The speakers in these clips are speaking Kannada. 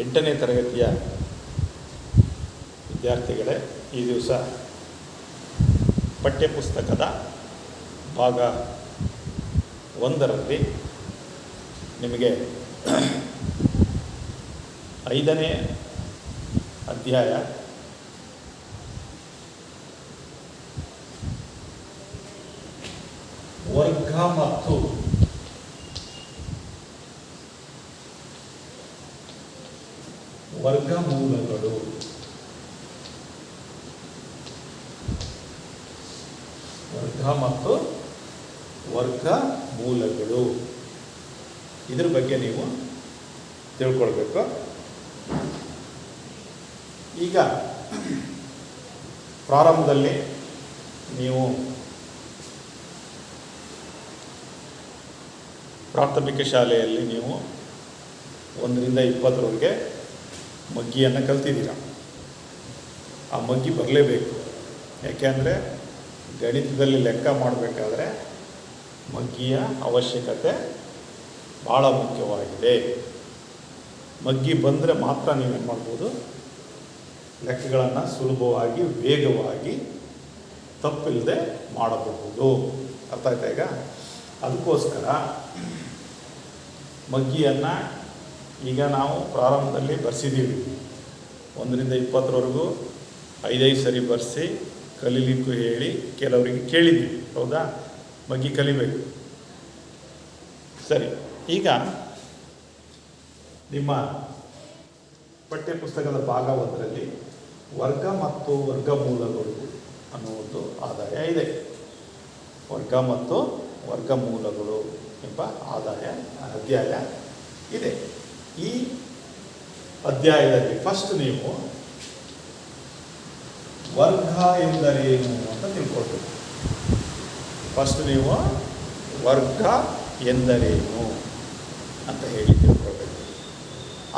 8ನೇ ತರಗತಿಯ ವಿದ್ಯಾರ್ಥಿಗಳೇ, ಈ ದಿವಸ ಪಠ್ಯಪುಸ್ತಕದ ಭಾಗ 1ರಲ್ಲಿ ನಿಮಗೆ 5ನೇ ಅಧ್ಯಾಯ ವರ್ಗ ಮತ್ತು ವರ್ಗಮೂಲಗಳು ವರ್ಗಮೂಲಗಳು ಇದ್ರ ಬಗ್ಗೆ ನೀವು ತಿಳ್ಕೊಳ್ಬೇಕು. ಈಗ ಪ್ರಾರಂಭದಲ್ಲಿ ನೀವು ಪ್ರಾಥಮಿಕ ಶಾಲೆಯಲ್ಲಿ ನೀವು 1ರಿಂದ 20ರವರೆಗೆ ಮಗ್ಗಿಯನ್ನು ಕಲ್ತಿದ್ದೀರ. ಆ ಮಗ್ಗಿ ಬರಲೇಬೇಕು. ಯಾಕೆಂದರೆ ಗಣಿತದಲ್ಲಿ ಲೆಕ್ಕ ಮಾಡಬೇಕಾದ್ರೆ ಮಗ್ಗಿಯ ಅವಶ್ಯಕತೆ ಭಾಳ ಮುಖ್ಯವಾಗಿದೆ. ಮಗ್ಗಿ ಬಂದರೆ ಮಾತ್ರ ನೀವೇನು ಮಾಡ್ಬೋದು, ಲೆಕ್ಕಗಳನ್ನು ಸುಲಭವಾಗಿ ವೇಗವಾಗಿ ತಪ್ಪಿಲ್ಲದೆ ಮಾಡಬಹುದು. ಅರ್ಥ ಆಯ್ತಾ? ಈಗ ಅದಕ್ಕೋಸ್ಕರ ಮಗ್ಗಿಯನ್ನು ಈಗ ನಾವು ಪ್ರಾರಂಭದಲ್ಲಿ ಬರ್ಸಿದ್ದೀವಿ. 1ರಿಂದ 20ರವರೆಗೂ 5 ಸರಿ ಬರ್ಸಿ ಕಲೀಲಿಕ್ಕೂ ಹೇಳಿ ಕೆಲವರಿಗೆ ಕೇಳಿದ್ದೀವಿ. ಹೌದಾ? ಮಗ್ಗಿ ಕಲಿಬೇಕು. ಸರಿ, ಈಗ ನಿಮ್ಮ ಪಠ್ಯಪುಸ್ತಕದ ಭಾಗ 1ರಲ್ಲಿ ವರ್ಗ ಮತ್ತು ವರ್ಗಮೂಲಗಳು ಅನ್ನುವುದು ಆದಾಯ ಇದೆ. ವರ್ಗ ಮತ್ತು ವರ್ಗಮೂಲಗಳು ಎಂಬ ಅಧ್ಯಾಯ ಇದೆ. ಈ ಅಧ್ಯಾಯದಲ್ಲಿ ಫಸ್ಟ್ ನೀವು ವರ್ಗ ಎಂದರೇನು ಅಂತ ತಿಳ್ಕೊಳ್ಬೇಕು. ಫಸ್ಟ್ ನೀವು ವರ್ಗ ಎಂದರೇನು ಅಂತ ಹೇಳಿ ತಿಳ್ಕೊಳ್ಬೇಕು.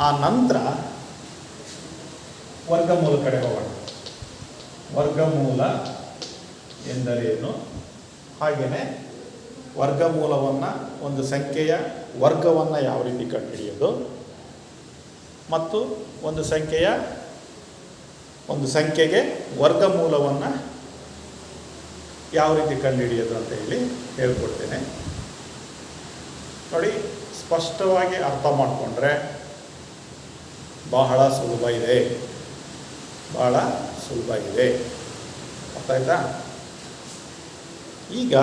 ಆ ನಂತರ ವರ್ಗಮೂಲ ಕಡೆ ಹೋಗೋಣ. ವರ್ಗಮೂಲ ಎಂದರೇನು, ಹಾಗೆಯೇ ವರ್ಗಮೂಲವನ್ನು, ಒಂದು ಸಂಖ್ಯೆಯ ವರ್ಗವನ್ನು ಯಾವ ರೀತಿ ಕಂಡುಹಿಡಿಯೋದು, ಮತ್ತು ಒಂದು ಸಂಖ್ಯೆಗೆ ವರ್ಗಮೂಲವನ್ನು ಯಾವ ರೀತಿ ಕಂಡುಹಿಡಿಯೋದು ಅಂತ ಹೇಳಿ ಹೇಳ್ಕೊಡ್ತೇನೆ. ನೋಡಿ, ಸ್ಪಷ್ಟವಾಗಿ ಅರ್ಥ ಮಾಡಿಕೊಂಡ್ರೆ ಬಹಳ ಸುಲಭ ಇದೆ. ಅರ್ಥ ಆಯ್ತಾ? ಈಗ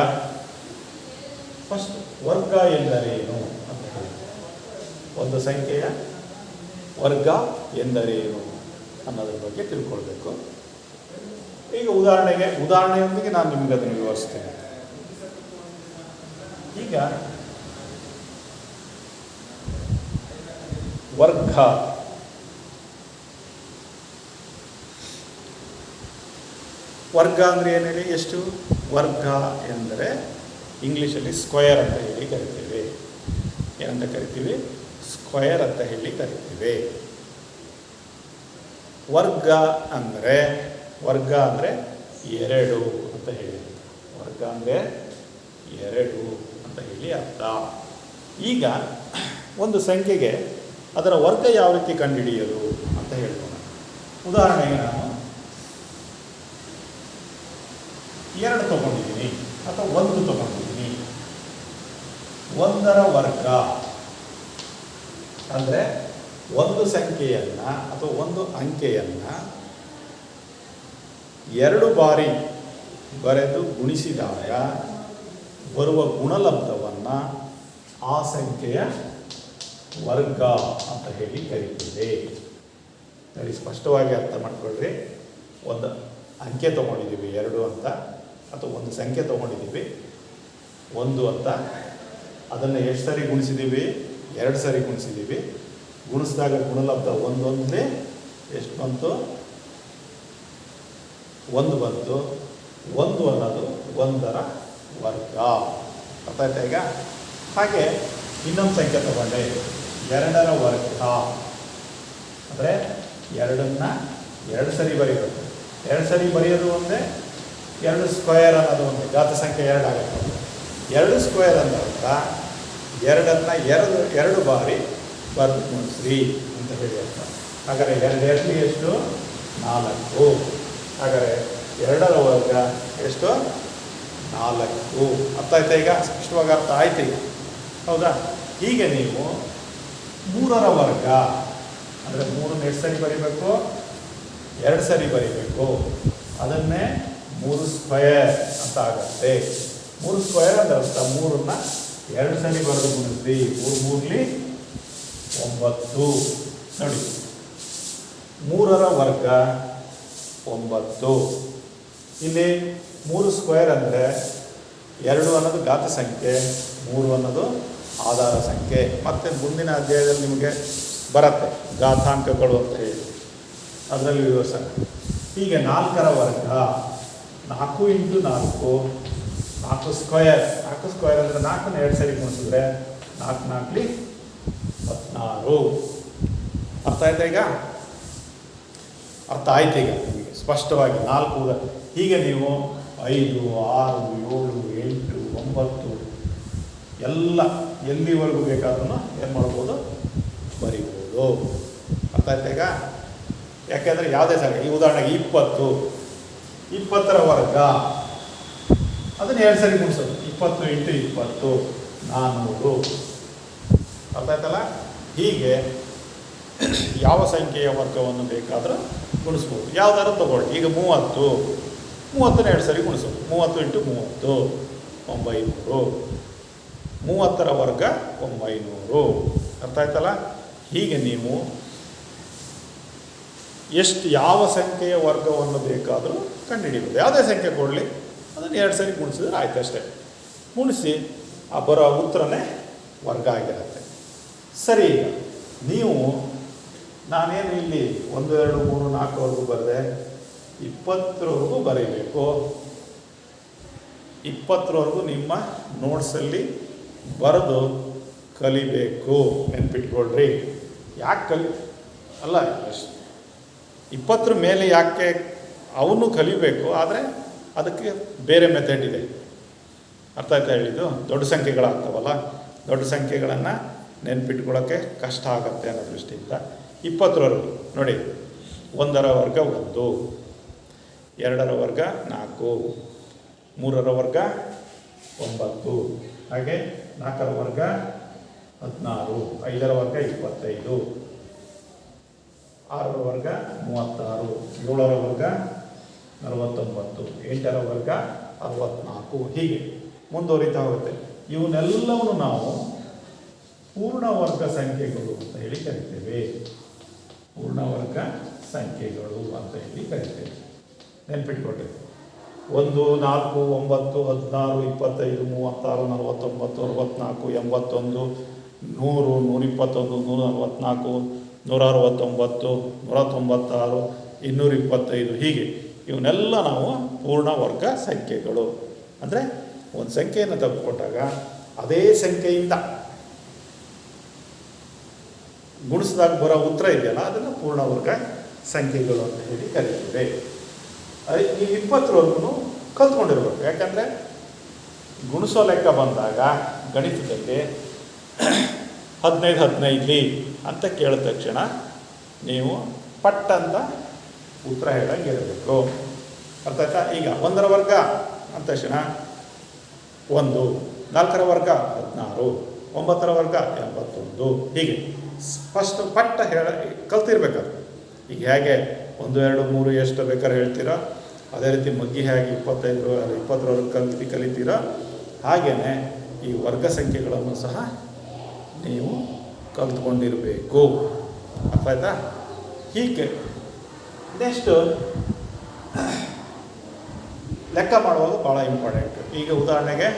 ಫಸ್ಟ್ ವರ್ಗ ಎಂದರೇನು ಅಂತ ಹೇಳಿ, ಒಂದು ಸಂಖ್ಯೆಯ ವರ್ಗ ಎಂದರೇನು ಅನ್ನೋದ್ರ ಬಗ್ಗೆ ತಿಳ್ಕೊಳ್ಬೇಕು. ಈಗ ಉದಾಹರಣೆಯೊಂದಿಗೆ ನಾನು ನಿಮಗೆ ಅದನ್ನು ವಿವರಿಸ್ತೇನೆ. ಈಗ ವರ್ಗ ಅಂದರೆ ಏನು ಹೇಳಿ? ಎಷ್ಟು? ವರ್ಗ ಎಂದರೆ ಇಂಗ್ಲೀಷಲ್ಲಿ ಸ್ಕ್ವಯರ್ ಅಂತ ಹೇಳಿ ಕರಿತೀವಿ. ಏನಂತ ಕರಿತೀವಿ? ಸ್ಕ್ವಯರ್ ಅಂತ ಹೇಳಿ ಕರಿತೀವಿ. ವರ್ಗ ಅಂದರೆ 2 ಅಂತ ಹೇಳಿ. ವರ್ಗ ಅಂದರೆ 2 ಅಂತ ಹೇಳಿ ಅರ್ಥ. ಈಗ ಒಂದು ಸಂಖ್ಯೆಗೆ ಅದರ ವರ್ಗ ಯಾವ ರೀತಿ ಕಂಡುಹಿಡಿಯೋದು ಅಂತ ಹೇಳ್ಬೋಣ. ಉದಾಹರಣೆಗೆ ನಾನು 2 ತಗೊಂಡಿದ್ದೀನಿ ಅಥವಾ 1 ತಗೊಂಡಿದ್ದೀನಿ. 1ರ ವರ್ಗ ಅಂದರೆ ಒಂದು ಸಂಖ್ಯೆಯನ್ನು ಅಥವಾ ಒಂದು ಅಂಕೆಯನ್ನು 2 ಬಾರಿ ಬರೆದು ಗುಣಿಸಿದಾಗ ಬರುವ ಗುಣಲಬ್ಧವನ್ನು ಆ ಸಂಖ್ಯೆಯ ವರ್ಗ ಅಂತ ಹೇಳಿ ಕರೀತೀವಿ. ನೋಡಿ, ಸ್ಪಷ್ಟವಾಗಿ ಅರ್ಥ ಮಾಡ್ಕೊಳ್ರಿ. ಒಂದು ಅಂಕೆ ತೊಗೊಂಡಿದ್ದೀವಿ 2 ಅಂತ, ಅಥವಾ ಒಂದು ಸಂಖ್ಯೆ ತೊಗೊಂಡಿದ್ದೀವಿ 1 ಅಂತ. ಅದನ್ನು ಎಷ್ಟು ಸರಿ ಗುಣಿಸಿದ್ದೀವಿ? 2 ಸರಿ ಗುಣಿಸಿದ್ದೀವಿ. ಗುಣಿಸಿದಾಗ ಗುಣಲಬ್ಧ 1 ಎಷ್ಟು ಬಂತು? 1 ಬಂತು. 1 ಅನ್ನೋದು 1ರ ವರ್ಗ. ಅರ್ಥ ಆಯ್ತಾ? ಈಗ ಹಾಗೆ ಇನ್ನೊಂದು ಸಂಖ್ಯೆ ತಗೊಂಡೆ 2ರ ವರ್ಗ ಅಂದರೆ 2ನ್ನು 2 ಸರಿ ಬರೀಬೇಕು. 2 ಸರಿ ಬರೆಯೋದು ಒಂದೇ, 2 ಸ್ಕ್ವಯರ್ ಅನ್ನೋದು ಒಂದೇ. ಘಾತ ಸಂಖ್ಯೆ 2 ಆಗುತ್ತೆ. 2 ಸ್ಕ್ವಯರ್ ಅಂದ ಅರ್ಥ 2ನ್ನು 2 ಬಾರಿ ಬರೆದು ಗುಣಿಸ್ರಿ ಅಂತ ಕೊಟ್ಟಿದೆ ಅಂತ. ಹಾಗಾದರೆ 2 ಎಷ್ಟು 4. ಹಾಗಾದರೆ 2ರ ವರ್ಗ ಎಷ್ಟು 4. ಅರ್ಥ ಆಯ್ತಾ? ಈಗ ಸ್ಪಷ್ಟವಾಗಿ ಅರ್ಥ ಆಯ್ತು ಈಗ, ಹೌದಾ? ಹೀಗೆ ನೀವು 3ರ ವರ್ಗ ಅಂದರೆ 3 ಎಷ್ಟು ಸರಿ ಬರೀಬೇಕು? 2 ಸರಿ ಬರೀಬೇಕು. ಅದನ್ನೇ 3 ಸ್ಕ್ವೇರ್ ಅಂತ ಆಗತ್ತೆ. 3 ಸ್ಕ್ವೇರ್ ಅಂದರೆ ಅರ್ಥ 3ನ್ನ 2 ಸರಿ ಬರೆದು ಗುಣಿಸಿ. 3 3 9. ನೋಡಿ, 3ರ ವರ್ಗ 9. ಇಲ್ಲಿ 3 ಸ್ಕ್ವೇರ್ ಅಂದರೆ 2 ಅನ್ನೋದು ಘಾತ ಸಂಖ್ಯೆ, 3 ಅನ್ನೋದು ಆಧಾರ ಸಂಖ್ಯೆ. ಮತ್ತು ಮುಂದಿನ ಅಧ್ಯಾಯದಲ್ಲಿ ನಿಮಗೆ ಬರುತ್ತೆ ಘಾತಾಂಕಗಳು ಅಂತ ಹೇಳಿ, ಅದರಲ್ಲಿ ವಿವರಿಸೋಣ. ಹೀಗೆ 4ರ ವರ್ಗ 4 × 4 4 ಸ್ಕ್ವೇರ್. 4 ಸ್ಕ್ವೇರ್ ಅಂದರೆ 4ನ್ನ 2 ಸರಿ ಗುಣಿಸಿದ್ರೆ 4 4 16. ಅರ್ಥ ಆಯ್ತಾ ಈಗ? ಅರ್ಥ ಆಯ್ತು ಈಗ ನಿಮಗೆ ಸ್ಪಷ್ಟವಾಗಿ 4. ಹೀಗೆ ನೀವು 5 6 7 8 9 ಎಲ್ಲ ಎಲ್ಲಿವರೆಗೂ ಬೇಕಾದ್ರೂ ಏನು ಮಾಡ್ಬೋದು? ಬರಿಬೋದು. ಅರ್ಥ ಆಯ್ತಾ ಈಗ? ಯಾಕೆಂದರೆ ಯಾವುದೇ ಸಂಖ್ಯೆ, ಈ ಉದಾಹರಣೆಗೆ 20ರ ವರ್ಗ ಅದನ್ನು 2 ಸರಿ ಗುಣಿಸೋದು. 20 × 20 400. ಅರ್ಥ ಆಯ್ತಲ್ಲ? ಹೀಗೆ ಯಾವ ಸಂಖ್ಯೆಯ ವರ್ಗವನ್ನು ಬೇಕಾದರೂ ಗುಣಿಸ್ಬೋದು. ಯಾವುದಾದ್ರು ತಗೊಳ್ಳಿ. ಈಗ 30 30ನ 2 ಸರಿ ಗುಣಿಸೋದು. 30 × 30 900. 30ರ ವರ್ಗ 900. ಅರ್ಥ ಆಯ್ತಲ್ಲ? ಹೀಗೆ ನೀವು ಯಾವ ಸಂಖ್ಯೆಯ ವರ್ಗವನ್ನು ಬೇಕಾದರೂ ಕಂಡುಹಿಡಿಬೋದು. ಯಾವುದೇ ಸಂಖ್ಯೆ ಕೊಡಲಿ, ಅದನ್ನು 2 ಸರಿ ಗುಣಿಸಿದ್ರೆ ಆಯ್ತು ಅಷ್ಟೇ. ಗುಣಿಸಿ ಆ ಬರೋ ಉತ್ತರನೇ ವರ್ಗ ಆಗಿರುತ್ತೆ. ಸರಿ, ಈಗ ನೀವು ನಾನೇನು ಇಲ್ಲಿ 1 2 3 4ವರೆಗೂ ಬರೆದೆ, 20ರವರೆಗೂ ಬರೀಬೇಕು. 20ರವರೆಗೂ ನಿಮ್ಮ ನೋಟ್ಸಲ್ಲಿ ಬರೆದು ಕಲಿಬೇಕು. ನೆನ್ಪಿಟ್ಕೊಳ್ರಿ. ಯಾಕೆ ಅಲ್ಲ 20ರ ಮೇಲೆ ಯಾಕೆ ಅವನು ಕಲಿಬೇಕು, ಆದರೆ ಅದಕ್ಕೆ ಬೇರೆ ಮೆಥಡ್ ಇದೆ. ಅರ್ಥ ಆಯ್ತಾ ಹೇಳಿದ್ದು? ದೊಡ್ಡ ಸಂಖ್ಯೆಗಳಾಗ್ತಾವಲ್ಲ, ದೊಡ್ಡ ಸಂಖ್ಯೆಗಳನ್ನು ನೆನ್ಪಿಟ್ಕೊಳ್ಳೋಕ್ಕೆ ಕಷ್ಟ ಆಗುತ್ತೆ ಅನ್ನೋ ದೃಷ್ಟಿಯಿಂದ 20ರವರೆಗೂ ನೋಡಿ. 1ರ ವರ್ಗ 1, 2ರ ವರ್ಗ 4, 3ರ ವರ್ಗ 9, ಹಾಗೆ 4ರ ವರ್ಗ 16, 5ರ ವರ್ಗ 25, 6ರ ವರ್ಗ 36, 7ರ ವರ್ಗ 49, 8ರ ವರ್ಗ 64. ಹೀಗೆ ಮುಂದುವರಿತಾ ಹೋಗುತ್ತೆ. ಇವನ್ನೆಲ್ಲವನ್ನು ನಾವು ಪೂರ್ಣವರ್ಗ ಸಂಖ್ಯೆಗಳು ಅಂತ ಹೇಳಿ ಕರಿತೇವೆ. ಪೂರ್ಣವರ್ಗ ಸಂಖ್ಯೆಗಳು ಅಂತ ಹೇಳಿ ಕರಿತೇವೆ. ನೆನ್ಪಿಟ್ಕೊಳ್ರಿ. 1 4 9 16 25 36 49 64 81 100 121 144 169 196 225. ಹೀಗೆ ಇವನ್ನೆಲ್ಲ ನಾವು ಪೂರ್ಣವರ್ಗ ಸಂಖ್ಯೆಗಳು. ಅಂದರೆ ಒಂದು ಸಂಖ್ಯೆಯನ್ನು ತೆಗೆದುಕೊಂಡಾಗ ಅದೇ ಸಂಖ್ಯೆಯಿಂದ ಗುಣಿಸಿದಾಗ ಬರೋ ಉತ್ತರ ಇದೆಯಲ್ಲ, ಅದನ್ನು ಪೂರ್ಣವರ್ಗ ಸಂಖ್ಯೆಗಳು ಅಂತ ಹೇಳಿ ಕರೀತೇವೆ. ಈ 20ರವರೆಗೂ ಕಲ್ತ್ಕೊಂಡಿರ್ಬೇಕು. ಯಾಕಂದರೆ ಗುಣಿಸೋ ಲೆಕ್ಕ ಬಂದಾಗ ಗಣಿತದಲ್ಲಿ 15 15 ಅಂತ ಕೇಳಿದ ತಕ್ಷಣ ನೀವು ಪಟ್ಟಂತ ಉತ್ತರ ಹೇಳಂಗಿರಬೇಕು. ಅರ್ಥ ಆಯ್ತಾ? ಈಗ 1ರ ವರ್ಗ ಅಂದ ತಕ್ಷಣ 1, 4ರ ವರ್ಗ 16, 9ರ ವರ್ಗ 81. ಹೀಗೆ ಫಸ್ಟ್ ಪಟ್ಟ ಕಲ್ತಿರ್ಬೇಕಾದ್ರೆ. ಈಗ ಹೇಗೆ 1 2 3 ಎಷ್ಟು ಬೇಕಾದ್ರೆ ಹೇಳ್ತೀರೋ, ಅದೇ ರೀತಿ ಮಗ್ಗಿ ಹೇಗೆ 20ರವರೆಗೆ ಕಲಿತೀರೋ, ಹಾಗೆಯೇ ಈ ವರ್ಗ ಸಂಖ್ಯೆಗಳನ್ನು ಸಹ ನೀವು ಕಲ್ತ್ಕೊಂಡಿರಬೇಕು. ಅರ್ಥ ಆಯ್ತಾ? ಹೀಗೆ ನೆಕ್ಸ್ಟು ಲೆಕ್ಕ ಮಾಡುವಾಗ ಭಾಳ ಇಂಪಾರ್ಟೆಂಟ್. ಈಗ ಉದಾಹರಣೆಗೆ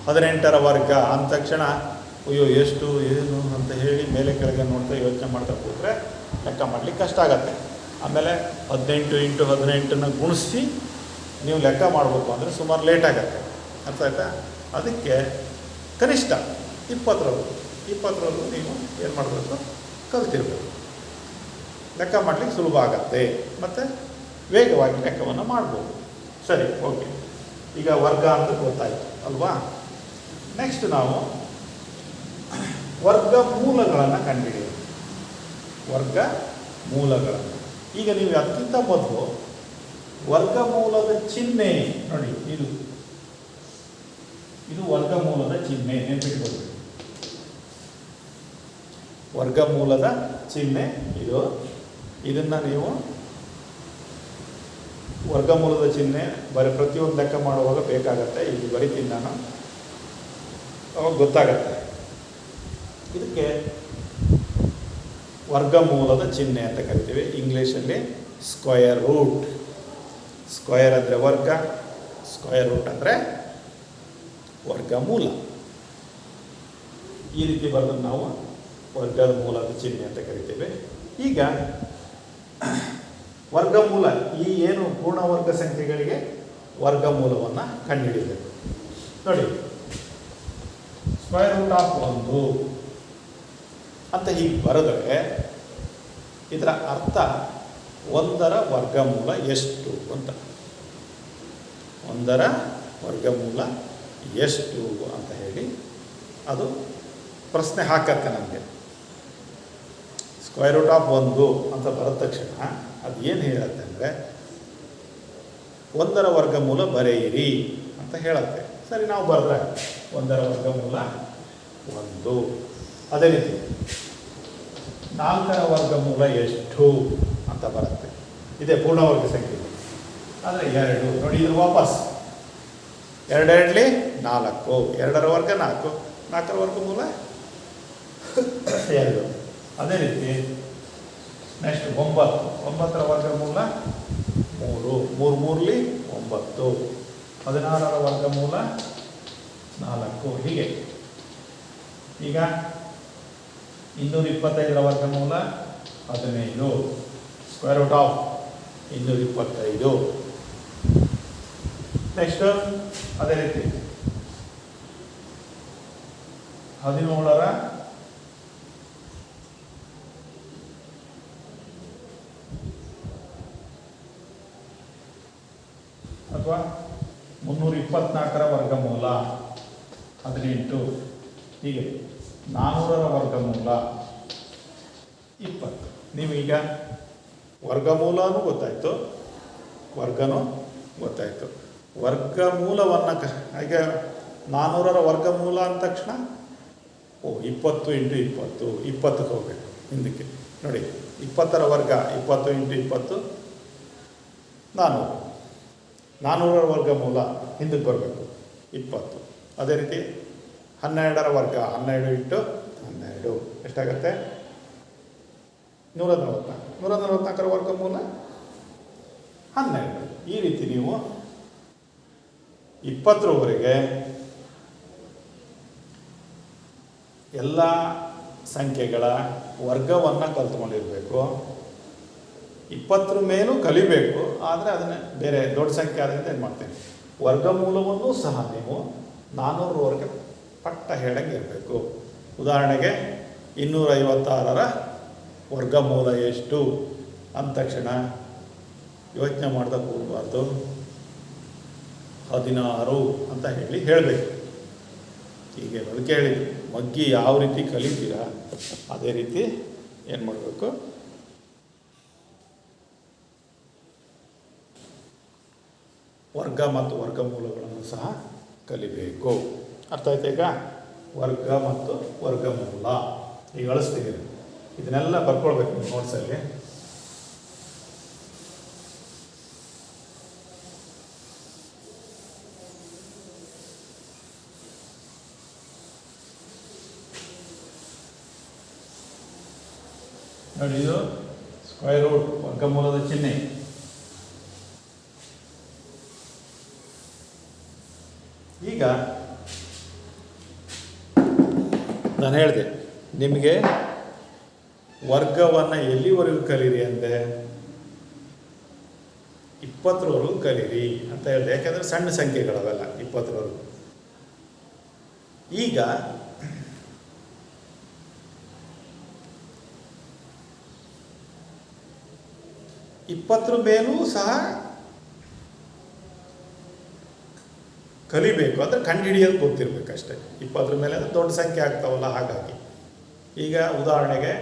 18ರ ವರ್ಗ ಅಂದ ತಕ್ಷಣ ಅಯ್ಯೋ ಎಷ್ಟು ಏನು ಅಂತ ಹೇಳಿ ಮೇಲೆ ಕೆಳಗೆ ನೋಡ್ತಾ ಯೋಚನೆ ಮಾಡ್ತಾ ಕೂತ್ರೆ ಲೆಕ್ಕ ಮಾಡಲಿಕ್ಕೆ ಕಷ್ಟ ಆಗತ್ತೆ. ಆಮೇಲೆ 18 × 18ನ ಗುಣಿಸಿ ನೀವು ಲೆಕ್ಕ ಮಾಡಬೇಕು ಅಂದರೆ ಸುಮಾರು ಲೇಟ್ ಆಗುತ್ತೆ. ಅರ್ಥ ಆಯ್ತಾ? ಅದಕ್ಕೆ ಕನಿಷ್ಠ 20ರವರೆಗೂ ನೀವು ಏನು ಮಾಡಬೇಕು? ಕಲ್ತಿರ್ಬೇಕು. ಲೆಕ್ಕ ಮಾಡಲಿಕ್ಕೆ ಸುಲಭ ಆಗತ್ತೆ ಮತ್ತು ವೇಗವಾಗಿ ಲೆಕ್ಕವನ್ನು ಮಾಡ್ಬೋದು. ಸರಿ, ಓಕೆ. ಈಗ ವರ್ಗ ಅಂತ ಗೊತ್ತಾಯಿತು ಅಲ್ವಾ? ನೆಕ್ಸ್ಟ್ ನಾವು ವರ್ಗಮೂಲಗಳನ್ನು ಕಂಡುಹಿಡಿಯೋದು. ವರ್ಗ ಮೂಲಗಳನ್ನು. ಈಗ ನೀವು ಅದಕ್ಕಿಂತ ಮೊದಲು ವರ್ಗಮೂಲದ ಚಿಹ್ನೆ ನೋಡಿ, ಇದು ವರ್ಗಮೂಲದ ಚಿಹ್ನೆ, ನೆನಪಿಟ್ಕೊಳ್ಬೇಕು. ವರ್ಗಮೂಲದ ಚಿಹ್ನೆ ಇದನ್ನು ನೀವು ವರ್ಗಮೂಲದ ಚಿಹ್ನೆ ಪ್ರತಿಯೊಂದು ಲೆಕ್ಕ ಮಾಡುವಾಗ ಬೇಕಾಗತ್ತೆ. ಇಲ್ಲಿ ಬರಿತೀನಿ ನಾನು, ಅವಾಗ ಗೊತ್ತಾಗತ್ತೆ. ಇದಕ್ಕೆ ವರ್ಗಮೂಲದ ಚಿಹ್ನೆ ಅಂತ ಕರಿತೀವಿ. ಇಂಗ್ಲೀಷಲ್ಲಿ ಸ್ಕ್ವಯರ್ ರೂಟ್. ಸ್ಕ್ವಯರ್ ಅಂದರೆ ವರ್ಗ, ಸ್ಕ್ವಯರ್ ರೂಟ್ ಅಂದರೆ ವರ್ಗಮೂಲ. ಈ ರೀತಿ ಬರೆದು ನಾವು ವರ್ಗದ ಮೂಲದ ಚಿಹ್ನೆ ಅಂತ ಕರಿತೀವಿ. ಈಗ ವರ್ಗಮೂಲ, ಈ ಏನು ಪೂರ್ಣವರ್ಗ ಸಂಖ್ಯೆಗಳಿಗೆ ವರ್ಗಮೂಲವನ್ನು ಕಂಡುಹಿಡಿಯಬೇಕು. ನೋಡಿ, ಸ್ಕ್ವೇರ್ ರೂಟ್ ಆಫ್ 1 ಅಂತ ಹೀಗೆ ಬರೆದರೆ ಇದರ ಅರ್ಥ 1ರ ವರ್ಗಮೂಲ ಎಷ್ಟು ಅಂತ. 1ರ ವರ್ಗಮೂಲ ಎಷ್ಟು ಅಂತ ಹೇಳಿ ಅದು ಪ್ರಶ್ನೆ ಹಾಕತ್ತೆ ನಮಗೆ. ಸ್ಕ್ವೇರ್ ರೂಟ್ ಆಫ್ 1 ಅಂತ ಬರೆದ ತಕ್ಷಣ ಅದು ಏನು ಹೇಳುತ್ತೆ ಅಂದರೆ 1ರ ವರ್ಗಮೂಲ ಬರೆಯಿರಿ ಅಂತ ಹೇಳುತ್ತೆ. ಸರಿ, ನಾವು ಬರೆದ್ರೆ 1ರ ವರ್ಗಮೂಲ 1. ಅದೇ ರೀತಿ 4ರ ವರ್ಗಮೂಲ ಎಷ್ಟು ಅಂತ ಬರುತ್ತೆ. ಇದೇ ಪೂರ್ಣವರ್ಗ ಸಂಖ್ಯೆ. ಆದರೆ 2 ನೋಡಿ, ಇದು ವಾಪಸ್ 2 2 4, 2ರ ವರ್ಗ 4, 4ರ ವರ್ಗಮೂಲ 2. ಅದೇ ರೀತಿ ನೆಕ್ಸ್ಟ್ 9, 9ರ ವರ್ಗಮೂಲ 3, 3 3 9, 16ರ ವರ್ಗಮೂಲ 4. ಹೀಗೆ ಈಗ 225ರ ವರ್ಗಮೂಲ 15, ಸ್ಕ್ವೇರ್ ರೂಟ್ ಆಫ್ 225. ನೆಕ್ಸ್ಟ್ ಅದೇ ರೀತಿ 17ರ ಅಥವಾ 324ರ ವರ್ಗಮೂಲ 18. ಹೀಗೆ 400ರ ವರ್ಗಮೂಲ 20. ನೀವೀಗ ವರ್ಗಮೂಲನೂ ಗೊತ್ತಾಯಿತು, ವರ್ಗನೂ ಗೊತ್ತಾಯಿತು. ವರ್ಗಮೂಲವನ್ನು ಈಗ 400ರ ವರ್ಗಮೂಲ ಅಂದ ತಕ್ಷಣ 20 × 20, 20ಕ್ಕೆ ಹೋಗಬೇಕು ಹಿಂದಕ್ಕೆ. ನೋಡಿ, 20ರ ವರ್ಗ 20 × 20 400. 400ರ ವರ್ಗಮೂಲ ಹಿಂದಕ್ಕೆ ಬರಬೇಕು 20. ಅದೇ ರೀತಿ 12ರ ವರ್ಗ 12 × 12 ಎಷ್ಟಾಗುತ್ತೆ? 144. 144ರ ವರ್ಗಮೂಲ 12. ಈ ರೀತಿ ನೀವು 20ರವರೆಗೆ ಎಲ್ಲ ಸಂಖ್ಯೆಗಳ ವರ್ಗವನ್ನು ಕಲ್ತ್ಕೊಂಡಿರಬೇಕು. 20ರ ಮೇಲೂ ಕಲಿಬೇಕು. ಆದರೆ ಅದನ್ನು ಬೇರೆ ದೊಡ್ಡ ಸಂಖ್ಯೆ ಆದ್ದರಿಂದ ಏನು ಮಾಡ್ತೀನಿ, ವರ್ಗಮೂಲವನ್ನು ಸಹ ನೀವು 400ರವರೆಗೆ ಪಟ್ಟ ಹೇಳಂಗೆ ಇರಬೇಕು. ಉದಾಹರಣೆಗೆ 256ರ ವರ್ಗಮೂಲ ಎಷ್ಟು ಅಂದ ತಕ್ಷಣ ಯೋಚನೆ ಮಾಡ್ತಾ ಕೂರಬಾರ್ದು, 16 ಅಂತ ಹೇಳಬೇಕು. ಹೀಗೆ ಅದಕ್ಕೆ ಹೇಳಿದ್ದು, ಮಗ್ಗಿ ಯಾವ ರೀತಿ ಕಲಿತೀರಾ ಅದೇ ರೀತಿ ಏನು ಮಾಡಬೇಕು, ವರ್ಗ ಮತ್ತು ವರ್ಗಮೂಲಗಳನ್ನು ಸಹ ಕಲಿಬೇಕು. ಅರ್ಥ ಆಯ್ತಾ? ಈಗ ವರ್ಗ ಮತ್ತು ವರ್ಗಮೂಲ ಈಗ ಅಳಿಸ್ತೀವಿ. ಇದನ್ನೆಲ್ಲ ಬರ್ಕೊಳ್ಬೇಕು ನೀವು ನೋಟ್ಸಲ್ಲಿ. ನೋಡಿ, ಇದು ಸ್ಕ್ವೇರ್ ರೂಟ್ ವರ್ಗಮೂಲದ ಚಿಹ್ನೆ. ಈಗ ನಾನು ಹೇಳಿದೆ ನಿಮಗೆ ವರ್ಗವನ್ನು ಎಲ್ಲಿವರೆಗೂ ಕಲೀರಿ ಅಂದರೆ 20ರವರೆಗೂ ಕಲೀರಿ ಅಂತ ಹೇಳಿದೆ. ಯಾಕೆಂದರೆ ಸಣ್ಣ ಸಂಖ್ಯೆಗಳವೆಲ್ಲ 20ರವರೆಗೂ. ಈಗ 20ರ ಮೇಲೂ ಸಹ ಕಲಿಬೇಕು. ಅಂದರೆ ಕಂಡುಹಿಡಿಯೋದು ಗೊತ್ತಿರಬೇಕಷ್ಟೇ. 20ರ ಮೇಲೆ ಅಂದರೆ ದೊಡ್ಡ ಸಂಖ್ಯೆ ಆಗ್ತಾವಲ್ಲ, ಹಾಗಾಗಿ ಈಗ ಉದಾಹರಣೆಗೆ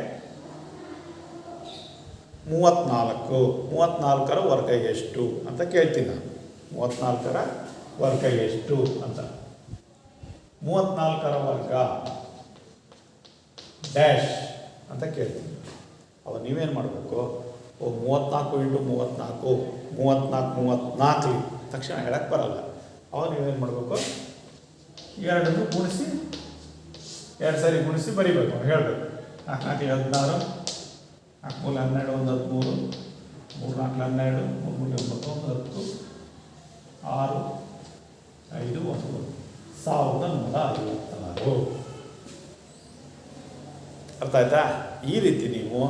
34ರ ವರ್ಗ ಎಷ್ಟು ಅಂತ ಕೇಳ್ತೀನಿ ನಾನು. 34ರ ವರ್ಗ ಎಷ್ಟು ಅಂತ. 34ರ ವರ್ಗ ಡ್ಯಾಶ್ ಅಂತ ಕೇಳ್ತೀನಿ. ಅವಾಗ ನೀವೇನು ಮಾಡಬೇಕು, 34 ಇಂಟು 34 34 ತಕ್ಷಣ ಹೇಳಕ್ಕೆ ಬರಲ್ಲ. ಅವಾಗ ನೀವೇನು ಮಾಡಬೇಕು, ಎರಡನ್ನು ಗುಣಿಸಿ 2 ಸಾರಿ ಗುಣಿಸಿ ಬರೀಬೇಕು, ಹೇಳಬೇಕು. 4 4 16, 4 3 12, 1 13, 3 4 12, 3 3 9, 1 10, 6 5 9, 1156. ಅರ್ಥ ಆಯ್ತಾ? ಈ ರೀತಿ ನೀವು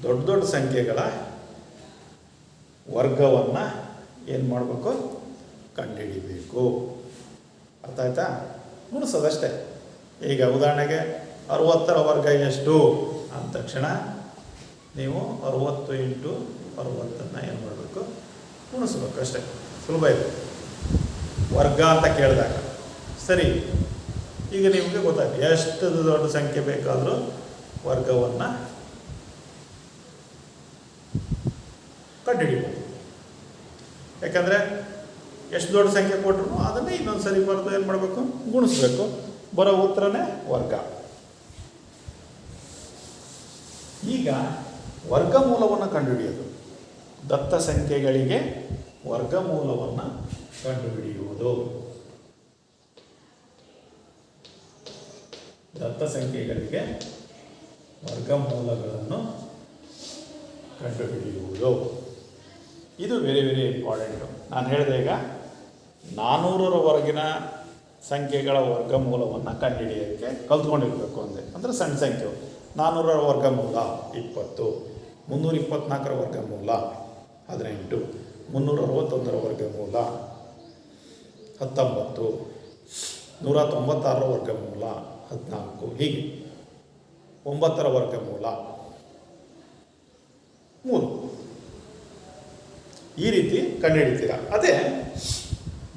ದೊಡ್ಡ ದೊಡ್ಡ ಸಂಖ್ಯೆಗಳ ವರ್ಗವನ್ನು ಏನು ಮಾಡಬೇಕು, ಕಂಡುಹಿಡಿಬೇಕು. ಅರ್ಥ ಆಯ್ತಾ? ಗುಣಿಸೋದಷ್ಟೇ. ಈಗ ಉದಾಹರಣೆಗೆ 60ರ ವರ್ಗ ಎಷ್ಟು ಅಂದ ತಕ್ಷಣ ನೀವು 60 ಇಂಟು 60 ಏನು ಮಾಡಬೇಕು, ಗುಣಿಸ್ಬೇಕು ಅಷ್ಟೇ. ಸುಲಭ ಇದೆ ವರ್ಗ ಅಂತ ಕೇಳಿದಾಗ. ಸರಿ, ಈಗ ನಿಮಗೆ ಗೊತ್ತಾಯ್ತು ಎಷ್ಟು ದೊಡ್ಡ ಸಂಖ್ಯೆ ಬೇಕಾದರೂ ವರ್ಗವನ್ನು ಕಂಡುಹಿಡಿಬೋದು. ಯಾಕಂದರೆ ಎಷ್ಟು ದೊಡ್ಡ ಸಂಖ್ಯೆ ಕೊಟ್ಟರು ಅದನ್ನೇ ಇನ್ನೊಂದು ಸರಿ ಬರೆದು ಏನು ಮಾಡಬೇಕು, ಗುಣಿಸ್ಬೇಕು. ಬರೋ ಉತ್ತರನೇ ವರ್ಗ. ಈಗ ವರ್ಗಮೂಲವನ್ನು ಕಂಡುಹಿಡಿಯೋದು, ದತ್ತ ಸಂಖ್ಯೆಗಳಿಗೆ ವರ್ಗಮೂಲವನ್ನು ಕಂಡುಹಿಡಿಯುವುದು. ದತ್ತ ಸಂಖ್ಯೆಗಳಿಗೆ ವರ್ಗಮೂಲಗಳನ್ನು ಕಂಡುಹಿಡಿಯುವುದು ಇದು ವೆರಿ ವೆರಿ ಇಂಪಾರ್ಟೆಂಟು. ನಾನು ಹೇಳಿದೆ ಈಗ 400ರವರೆಗಿನ ಸಂಖ್ಯೆಗಳ ವರ್ಗಮೂಲವನ್ನು ಕಂಡುಹಿಡಿಯೋಕ್ಕೆ ಕಲ್ತ್ಕೊಂಡಿರಬೇಕು ಅಂದೆ. ಅಂದರೆ ಸಣ್ಣ ಸಂಖ್ಯೆ. 400ರ ವರ್ಗಮೂಲ 20, 324ರ ವರ್ಗಮೂಲ 18, 361ರ ವರ್ಗಮೂಲ 19, 196ರ ವರ್ಗಮೂಲ 14, ಹೀಗೆ 9ರ ವರ್ಗಮೂಲ 3. ಈ ರೀತಿ ಕಂಡುಹಿಡಿತೀರ. ಅದೇ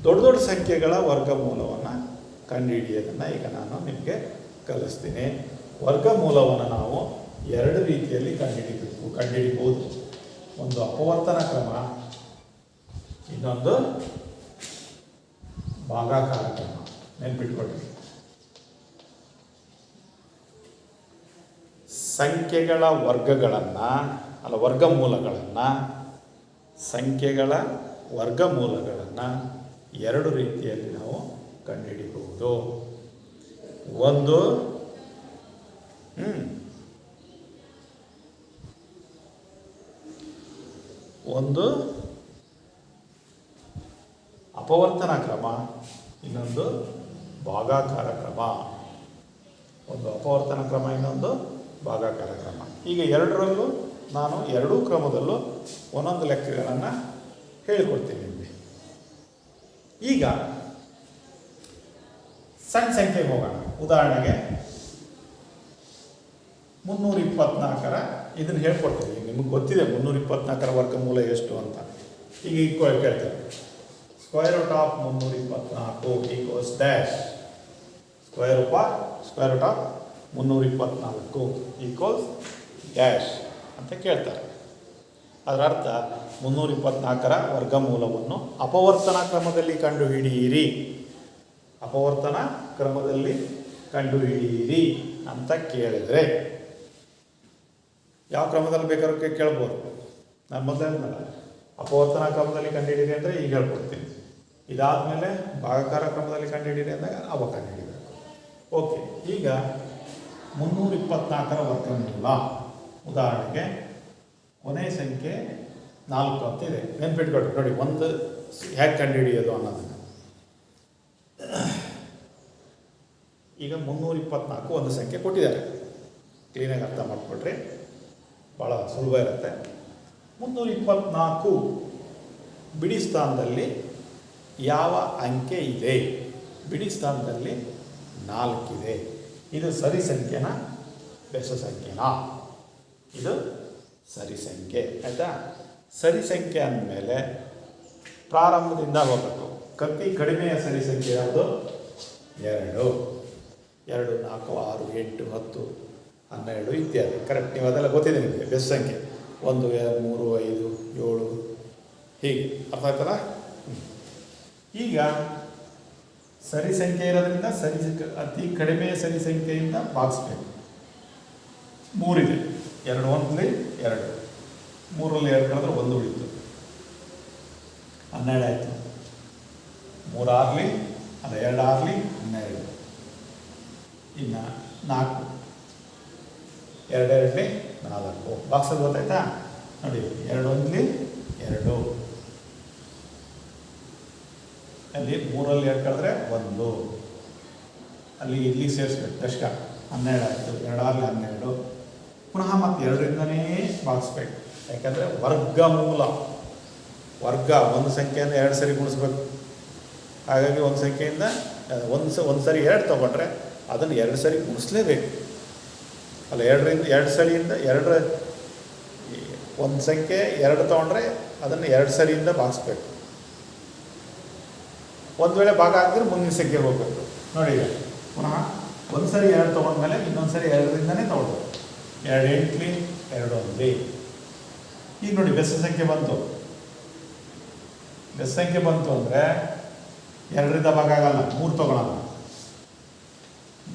ದೊಡ್ಡ ದೊಡ್ಡ ಸಂಖ್ಯೆಗಳ ವರ್ಗಮೂಲವನ್ನು ಕಂಡುಹಿಡಿಯೋದನ್ನು ಈಗ ನಾನು ನಿಮಗೆ ಕಲಿಸ್ತೀನಿ. ವರ್ಗಮೂಲವನ್ನು ನಾವು 2 ರೀತಿಯಲ್ಲಿ ಕಂಡುಹಿಡಿಬೋದು. ಒಂದು ಅಪವರ್ತನ ಕ್ರಮ, ಇನ್ನೊಂದು ಭಾಗಾಕಾರ ಕ್ರಮ. ನೆನ್ಪಿಟ್ಕೊಳ್ಳಿ, ಸಂಖ್ಯೆಗಳ ಸಂಖ್ಯೆಗಳ ವರ್ಗಮೂಲಗಳನ್ನು 2 ರೀತಿಯಲ್ಲಿ ನಾವು ಕಂಡುಹಿಡಿಬಹುದು. ಒಂದು ಅಪವರ್ತನ ಕ್ರಮ, ಇನ್ನೊಂದು ಭಾಗಾಕಾರ ಕ್ರಮ. ಒಂದು ಅಪವರ್ತನ ಕ್ರಮ, ಇನ್ನೊಂದು ಭಾಗಾಕಾರ ಕ್ರಮ. ಈಗ 2ರಲ್ಲೂ ನಾನು 2 ಕ್ರಮದಲ್ಲೂ ಒಂದೊಂದು ಲೆಕ್ಕಗಳನ್ನು ಹೇಳಿಕೊಡ್ತೀನಿ ನಿಮಗೆ. ಈಗ ಸಣ್ಣ ಸಂಖ್ಯೆಗೆ ಹೋಗೋಣ. ಉದಾಹರಣೆಗೆ 324ರ ಇದನ್ನು ಹೇಳ್ಕೊಡ್ತೀನಿ. ನಿಮಗೆ ಗೊತ್ತಿದೆ 324ರ ವರ್ಗಮೂಲ ಎಷ್ಟು ಅಂತ. ಈಗ ಕೇಳ್ತಾರೆ, square root of 324 equals dash. Square root of 324 equals dash ಅಂತ ಕೇಳ್ತಾರೆ. ಅದರ ಅರ್ಥ 324ರ ವರ್ಗಮೂಲವನ್ನು ಅಪವರ್ತನ ಕ್ರಮದಲ್ಲಿ ಕಂಡುಹಿಡಿಯಿರಿ. ಅಪವರ್ತನ ಕ್ರಮದಲ್ಲಿ ಕಂಡುಹಿಡಿಯಿರಿ ಅಂತ ಕೇಳಿದರೆ ಯಾವ ಕ್ರಮದಲ್ಲಿ ಬೇಕಾದ್ರೂ ಕೇಳ್ಬೋದು. ನಾನು ಮೊದಲೇ ಅಪವರ್ತನ ಕ್ರಮದಲ್ಲಿ ಕಂಡುಹಿಡಿಯಿರಿ ಅಂದರೆ ಈಗ ಹೇಳ್ಕೊಡ್ತೀನಿ. ಇದಾದಮೇಲೆ ಭಾಗಾಕಾರ ಕ್ರಮದಲ್ಲಿ ಕಂಡುಹಿಡಿಯಿರಿ ಅಂದಾಗ ಅವಾಗ ಕಂಡುಹಿಡಿಬೇಕು. ಓಕೆ, ಈಗ 324ರ ವರ್ಗಮೂಲ. ಉದಾಹರಣೆಗೆ ಕೊನೆಯ ಸಂಖ್ಯೆ 4 ಅಂತ ಇದೆ. ನೆನ್ಪಿಟ್ಕೊಳ್ರಿ. ನೋಡಿ, ಒಂದು ಹೇಗೆ ಕಂಡುಹಿಡಿಯೋದು ಅನ್ನೋದನ್ನು. ಈಗ 324 ಒಂದು ಸಂಖ್ಯೆ ಕೊಟ್ಟಿದ್ದಾರೆ. ಕ್ಲೀನಾಗಿ ಅರ್ಥ ಮಾಡಿಕೊಡ್ರಿ, ಭಾಳ ಸುಲಭ ಇರುತ್ತೆ. 324 ಬಿಡಿ ಸ್ಥಾನದಲ್ಲಿ ಯಾವ ಅಂಕೆ ಇದೆ? ಬಿಡಿ ಸ್ಥಾನದಲ್ಲಿ 4 ಇದೆ. ಇದು ಸರಿ ಸಂಖ್ಯೆನಾ ಬೆಸ ಸಂಖ್ಯೆನಾ? ಇದು ಸರಿ ಸಂಖ್ಯೆ. ಆಯಿತಾ? ಸರಿ ಸಂಖ್ಯೆ ಅಂದಮೇಲೆ ಪ್ರಾರಂಭದಿಂದ ಹೋಗಬೇಕು. ಅತಿ ಕಡಿಮೆಯ ಸರಿ ಸಂಖ್ಯೆ ಯಾವುದು? 2, 2, 4, 6, 8, 10, 12 ಇತ್ಯಾದಿ. ಕರೆಕ್ಟ್, ನೀವು ಅದೆಲ್ಲ ಗೊತ್ತಿದೆ ನಿಮಗೆ. ಬೆಸ್ಟ್ ಸಂಖ್ಯೆ 1, 2, 3, 5, 7 ಹೀಗೆ. ಅರ್ಥ ಆಯ್ತಲ್ಲ? ಈಗ ಸರಿ ಸಂಖ್ಯೆ ಇರೋದ್ರಿಂದ ಅತಿ ಕಡಿಮೆ ಸರಿ ಸಂಖ್ಯೆಯಿಂದ ಭಾಗಿಸ್ಬೇಕು. 3 ಇದೆ, 2 1 2, 3ರಲ್ಲಿ 2 ಕಳೆದ್ರೆ 1 ಉಳಿತು, 12 ಆಯಿತು. 3 ಆಗಲಿ ಅಲ್ಲ 2 ಆಗಲಿ 12. ಇನ್ನು 4, 2 2 4 ಬಾಕ್ಸಲ್ಲಿ ಗೊತ್ತಾಯ್ತಾ ನೋಡಿ. 2 1 2, ಅಲ್ಲಿ 3ರಲ್ಲಿ 2 ಕಳೆದ್ರೆ 1, ಅಲ್ಲಿ ಇಲ್ಲಿಗೆ ಸೇರಿಸ್ಬೇಕು ದಶಕ. 12 ಆಯಿತು, 2 ಆಗಲಿ 12. ಪುನಃ ಮತ್ತೆ 2ರಿಂದನೇ ಭಾಗಿಸ್ಬೇಕು. ಯಾಕಂದರೆ ವರ್ಗಮೂಲ, ವರ್ಗ ಒಂದು ಸಂಖ್ಯೆಯನ್ನು 2 ಸರಿ ಗುಣಿಸ್ಬೇಕು. ಹಾಗಾಗಿ ಒಂದು ಸಂಖ್ಯೆಯಿಂದ ಒಂದು ಸರಿ 2 ತೊಗೊಂಡ್ರೆ ಅದನ್ನು 2 ಸರಿ ಗುಣಿಸ್ಲೇಬೇಕು. ಅಲ್ಲ 2 ಸರಿಯಿಂದ 2 ಒಂದು ಸಂಖ್ಯೆ 2 ತೊಗೊಂಡ್ರೆ ಅದನ್ನು 2 ಸರಿಯಿಂದ ಭಾಗಿಸ್ಬೇಕು. ಒಂದು ವೇಳೆ ಭಾಗ ಆಗಿದ್ರೆ ಮುಂದಿನ ಸಂಖ್ಯೆಗೆ ಹೋಗಬೇಕು. ನೋಡಿ ಈಗ ಪುನಃ ಒಂದು ಸರಿ 2 ತೊಗೊಂಡ್ಮೇಲೆ ಇನ್ನೊಂದು ಸರಿ 2ರಿಂದನೇ ತೊಗೊಳ್ಬೇಕು. 2 8 2 1. ಈಗ ನೋಡಿ ಬೆಸ ಸಂಖ್ಯೆ ಬಂತು. ಬೆಸ ಸಂಖ್ಯೆ ಬಂತು ಅಂದರೆ 2ರಿಂದ ಭಾಗ ಆಗಲ್ಲ, 3 ತೊಗೊಳ್ಳೋಣ.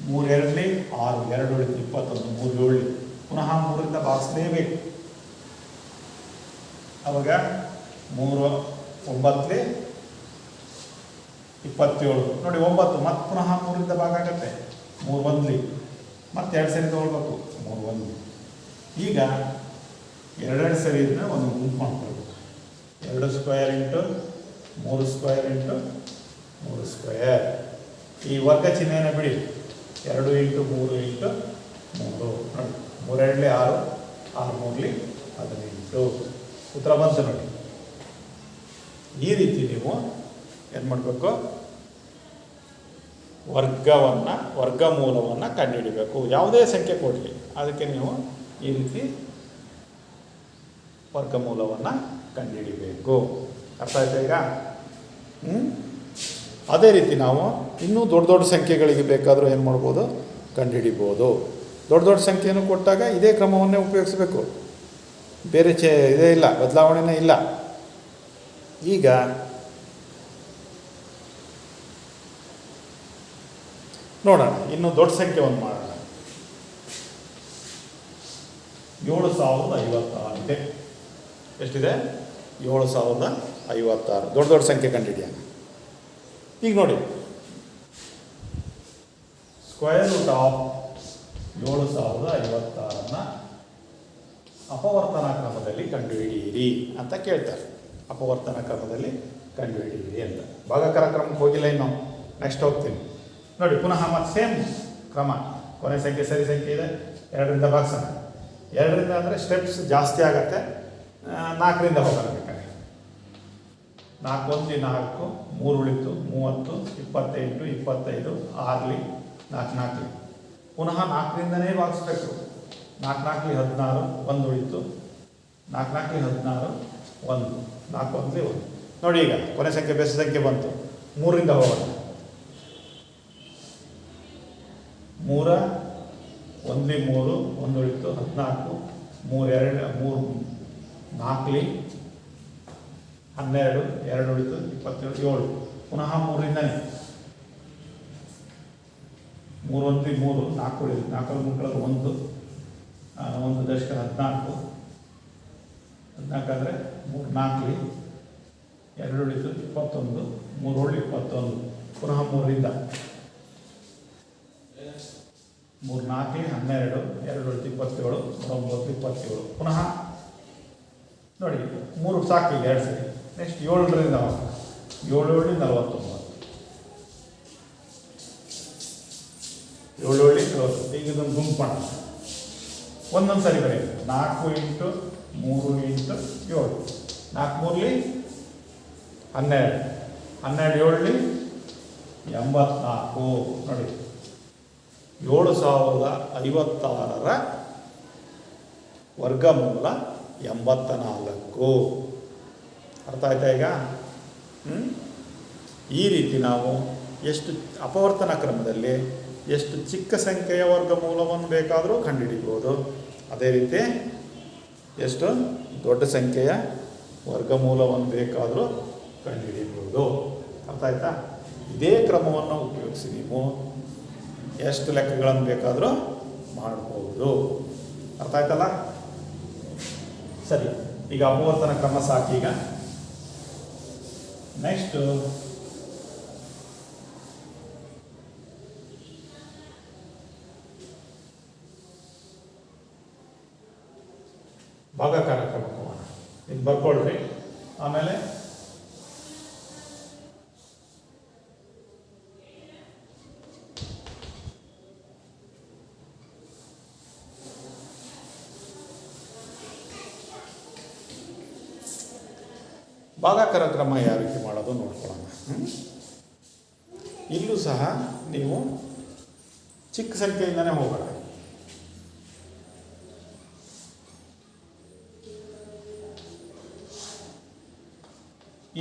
3 2 6, 2 ಉಳಿತು 21, 3 7. ಪುನಃ 3ರಿಂದ ಭಾಗಿಸಲೇಬೇಕು. ಅವಾಗ 3 9 27. ನೋಡಿ 9 ಮತ್ತೆ ಪುನಃ 3ರಿಂದ ಭಾಗ ಆಗುತ್ತೆ. 3 1 ಮತ್ತೆ 2 ಸರಿ ತೊಗೊಳ್ಬೇಕು. 3 1. ಈಗ 2 ಸರಿಯಿಂದ ಒಂದು ಗುಂಪು ಮಾಡ್ಕೊಳ್ಬೇಕು. 2 square into 3 square into 3 square. ಈ ವರ್ಗ ಚಿಹ್ನೆಯನ್ನು ಬಿಡಿ. 2 ಇಂಟು 3 ಇಂಟು 3. ನೋಡಿ 3 2 6, 6 3 18. ಉತ್ತರ ಬಂತು ನೋಡಿ. ಈ ರೀತಿ ನೀವು ಏನು ಮಾಡಬೇಕು, ವರ್ಗಮೂಲವನ್ನು ಕಂಡುಹಿಡಿಬೇಕು. ಯಾವುದೇ ಸಂಖ್ಯೆ ಕೊಡಲಿ ಅದಕ್ಕೆ ನೀವು ಈ ರೀತಿ ವರ್ಗಮೂಲವನ್ನು ಕಂಡುಹಿಡಿಬೇಕು. ಅರ್ಥ ಆಯ್ತಾ ಈಗ? ಅದೇ ರೀತಿ ನಾವು ಇನ್ನೂ ದೊಡ್ಡ ದೊಡ್ಡ ಸಂಖ್ಯೆಗಳಿಗೆ ಬೇಕಾದರೂ ಏನು ಮಾಡ್ಬೋದು, ಕಂಡುಹಿಡಿಬೋದು. ದೊಡ್ಡ ಸಂಖ್ಯೆಯನ್ನು ಕೊಟ್ಟಾಗ ಇದೇ ಕ್ರಮವನ್ನೇ ಉಪಯೋಗಿಸಬೇಕು. ಬೇರೆ ಇದೇ ಇಲ್ಲ, ಬದಲಾವಣೆನೇ ಇಲ್ಲ. ಈಗ ನೋಡೋಣ, ಇನ್ನು ದೊಡ್ಡ ಸಂಖ್ಯೆ ಒಂದು ಮಾಡೋಣ. 7056 ಇದೆ. ಎಷ್ಟಿದೆ? 7056. ದೊಡ್ಡ ಸಂಖ್ಯೆ ಕಂಡುಹಿಡಿಯೋಣ. ಈಗ ನೋಡಿ, ಸ್ಕ್ವೇರ್ ರೂಟ್ ಆಫ್ 7056 ಅಪವರ್ತನ ಕ್ರಮದಲ್ಲಿ ಕಂಡುಹಿಡಿಯಿರಿ ಅಂತ ಕೇಳ್ತಾರೆ. ಅಪವರ್ತನ ಕ್ರಮದಲ್ಲಿ ಕಂಡುಹಿಡಿಯಿರಿ ಅಂತ. ಭಾಗಾಕಾರ ಕ್ರಮಕ್ಕೆ ಹೋಗಿಲ್ಲ ಇನ್ನು, ನೆಕ್ಸ್ಟ್ ಹೋಗ್ತೀನಿ. ನೋಡಿ ಪುನಃ ಮತ್ತೆ ಸೇಮ್ ಕ್ರಮ. ಕೊನೆ ಸಂಖ್ಯೆ ಸರಿ ಸಂಖ್ಯೆ ಇದೆ, 2ರಿಂದ ಭಾಗಿಸೋಣ. 2ರಿಂದ ಅಂದರೆ ಸ್ಟೆಪ್ಸ್ ಜಾಸ್ತಿ ಆಗುತ್ತೆ. 4ರಿಂದ ಹೋಗೋಣ ಬೇಕಾದ್ರೆ. 4 1 4, 3 ಉಳಿತು 30, 28 25, 6 4 4. ಪುನಃ 4ರಿಂದನೇ ಭಾಗಿಸ್ಬೇಕು. 4 4 16, 1 ಉಳಿತು. 4 4 16, 1, 4 1 1. ನೋಡಿ ಈಗ ಕೊನೆ ಸಂಖ್ಯೆ ಬೆಸ ಸಂಖ್ಯೆ ಬಂತು. 3ರಿಂದ ಹೋಗೋಣ. 3 1 3, 1 ಉಳಿತು 14, 3 2 3 4 12, 2 ಉಳಿತು 27 7. ಪುನಃ 3ರಿಂದನೇ 3 1 3, 4 ಉಳಿತು. 4 3 1 ದಶಕ 14 ಅಂದರೆ 3 4 2 ಉಳಿತು 21, 3 21. ಪುನಃ 3ರಿಂದ 3 4 12, 2 ಉಳಿತು 27, 9 27. ಪುನಃ ನೋಡಿ 3 ಸಾಕು ಈಗ 2 ಸರಿ. ನೆಕ್ಸ್ಟ್ 7ರಿಂದ 7 49, 7 49. ಈಗ ಇದನ್ನು ಗುಂಪು ಮಾಡೋಣ. ಒಂದೊಂದು ಸರಿ ಬರೆಯೋದು. 4 ಇಂಟು 3 ಇಂಟು 7. 4 3 12, 12 7 84. ನೋಡಿ 7056 ವರ್ಗಮೂಲ 84. ಅರ್ಥ ಆಯ್ತಾ ಈಗ? ಈ ರೀತಿ ನಾವು ಎಷ್ಟು ಅಪವರ್ತನ ಕ್ರಮದಲ್ಲಿ ಎಷ್ಟು ಚಿಕ್ಕ ಸಂಖ್ಯೆಯ ವರ್ಗಮೂಲವನ್ನು ಬೇಕಾದರೂ ಕಂಡುಹಿಡಿಬೋದು. ಅದೇ ರೀತಿ ಎಷ್ಟು ದೊಡ್ಡ ಸಂಖ್ಯೆಯ ವರ್ಗಮೂಲವನ್ನು ಬೇಕಾದರೂ ಕಂಡುಹಿಡಿಬೋದು. ಅರ್ಥ ಆಯ್ತಾ? ಇದೇ ಕ್ರಮವನ್ನು ಉಪಯೋಗಿಸಿ ನೀವು ಎಷ್ಟು ಲೆಕ್ಕಗಳನ್ನು ಬೇಕಾದರೂ ಮಾಡ್ಬೋದು. ಅರ್ಥ ಆಯ್ತಲ್ಲ? ಸರಿ, ಈಗ ಅಪವರ್ತನ ಕ್ರಮ ಸಾಕೀಗ. ನೆಕ್ಸ್ಟು ಭಾಗಾಕಾರ ಕ್ರಮಕ್ಕೆ ಹೋಗೋಣ. ಇದು ಬರ್ಕೊಳ್ರಿ. ಆಮೇಲೆ ಭಾಗಾಕಾರ ಕ್ರಮ ಯಾವ ರೀತಿ ಮಾಡೋದು ನೋಡ್ಕೊಳ್ಳೋಣ. ಇಲ್ಲೂ ಸಹ ನೀವು ಚಿಕ್ಕ ಸಂಖ್ಯೆಯಿಂದನೇ ಹೋಗೋಣ.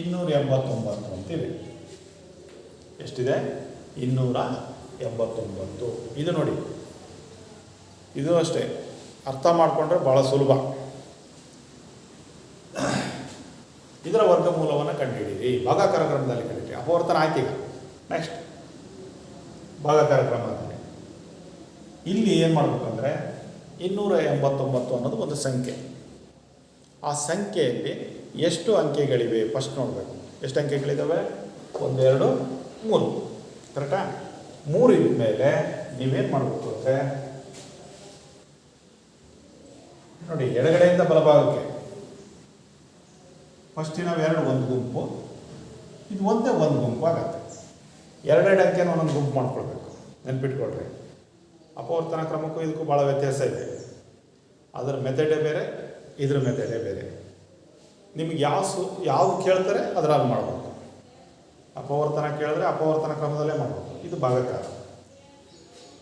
ಇನ್ನೂರ 89 ಅಂತಿದೆ. ಎಷ್ಟಿದೆ? 289. ಇದು ನೋಡಿ, ಇದು ಅಷ್ಟೇ ಅರ್ಥ ಮಾಡಿಕೊಂಡ್ರೆ ಭಾಳ ಸುಲಭ. ಇದರ ವರ್ಗಮೂಲವನ್ನು ಕಂಡುಹಿಡಿಯಿರಿ. ಭಾಗಾಕಾರ ಕ್ರಮದಲ್ಲಿ ಕಂಡುಹಿಡಿಯಿರಿ. ಅಪವರ್ತನ ಆಯ್ತು. ಈಗ ನೆಕ್ಸ್ಟ್ ಭಾಗಾಕಾರ ಕ್ರಮದಲ್ಲಿ ಇಲ್ಲಿ ಏನು ಮಾಡಬೇಕು ಅಂದರೆ 289 ಅನ್ನೋದು ಒಂದು ಸಂಖ್ಯೆ. ಆ ಸಂಖ್ಯೆಯಲ್ಲಿ ಎಷ್ಟು ಅಂಕೆಗಳಿವೆ ಫಸ್ಟ್ ನೋಡಬೇಕು. ಎಷ್ಟು ಅಂಕೆಗಳಿದ್ದಾವೆ? 1 2 3. ಕರೆಕ್ಟಾ? 3 ಇದ್ದ ಮೇಲೆ ನೀವೇನು ಮಾಡಬೇಕು ಅಂದರೆ ನೋಡಿ, ಎಡಗಡೆಯಿಂದ ಬಲಭಾಗಕ್ಕೆ ಫಸ್ಟಿನ 2 ಒಂದು ಗುಂಪು, ಇದು ಒಂದೇ ಒಂದು ಗುಂಪು ಆಗುತ್ತೆ. 2 ಅಂಕೆನ ಒಂದೊಂದು ಗುಂಪು ಮಾಡ್ಕೊಳ್ಬೇಕು. ನೆನ್ಪಿಟ್ಕೊಳ್ರಿ, ಅಪವರ್ತನ ಕ್ರಮಕ್ಕೂ ಇದಕ್ಕೂ ಭಾಳ ವ್ಯತ್ಯಾಸ ಇದೆ. ಅದರ ಮೆಥಡೇ ಬೇರೆ, ಇದ್ರ ಮೆಥಡೇ ಬೇರೆ. ನಿಮಗೆ ಯಾವುದು ಕೇಳ್ತಾರೆ ಅದರಲ್ಲಿ ಮಾಡಬೇಕು. ಅಪವರ್ತನ ಕೇಳಿದ್ರೆ ಅಪವರ್ತನ ಕ್ರಮದಲ್ಲೇ ಮಾಡಬೇಕು. ಇದು ಭಾಗಾಕಾರ.